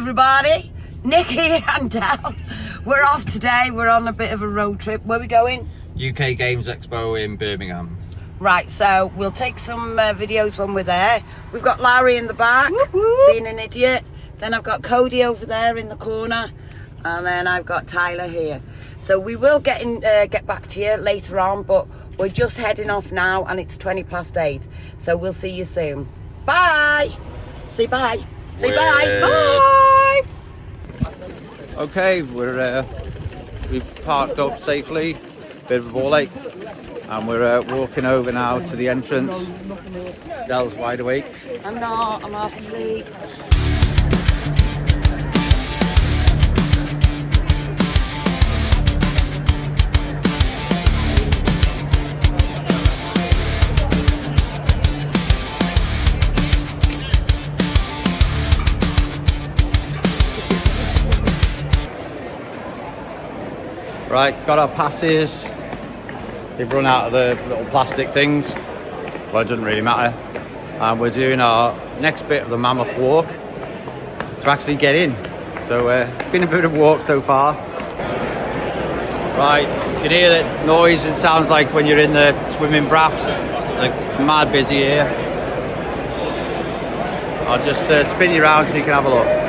everybody, Nikki and Del. We're off today. We're on a bit of a road trip. Where are we going? UK Games Expo in Birmingham. Right, so we'll take some videos when we're there. We've got Larry in the back, being an idiot. Then I've got Cody over there in the corner. And then I've got Tyler here. So we will get back to you later on, but we're just heading off now and it's 8:20. So we'll see you soon. Bye. Say bye. Say bye. Bye. Okay, we've parked up safely, bit of a ball ache, and we're walking over now to the entrance. Del's wide awake. I'm not, I'm half asleep. Right, got our passes. They've run out of the little plastic things, but it doesn't really matter. And we're doing our next bit of the Mammoth Walk to actually get in. So it's been a bit of a walk so far. Right, you can hear that noise. It sounds like when you're in the swimming baths. Like, it's mad busy here. I'll just spin you around so you can have a look.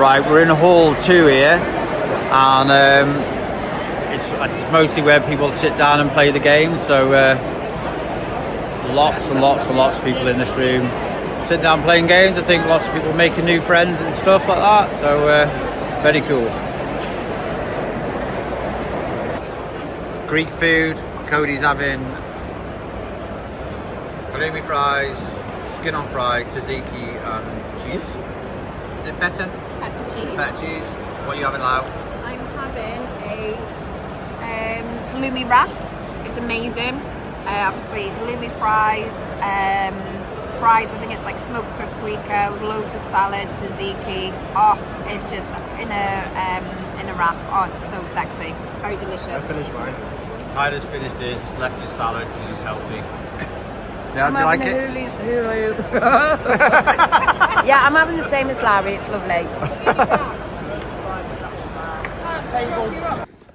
Right, we're in hall 2 here, and it's mostly where people sit down and play the games. So lots and lots of people in this room sitting down playing games. I think lots of people making new friends and stuff like that. So very cool. Greek food. Cody's having halloumi fries, skin on fries, tzatziki and cheese. Is it feta? Feta cheese. Feta cheese. What are you having, Lau? I'm having a halloumi wrap. It's amazing. Obviously halloumi fries, I think it's like smoked paprika with loads of salad, tzatziki. Oh, it's just in a wrap. Oh, it's so sexy. Very delicious. I finished mine. Tyler's finished his, left his salad because he's healthy. Yeah, do you like it? Yeah, I'm having the same as Larry. It's lovely.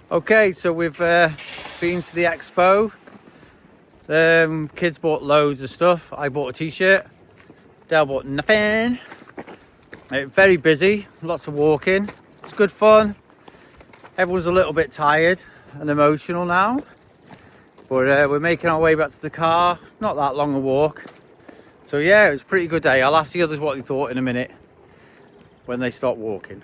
Okay, so we've been to the expo. Kids bought loads of stuff. I bought a t-shirt. Dale bought nothing. Very busy, lots of walking. It's good fun. Everyone's a little bit tired and emotional now, but we're making our way back to the car. Not that long a walk. So yeah, it was a pretty good day. I'll ask the others what they thought in a minute when they start walking.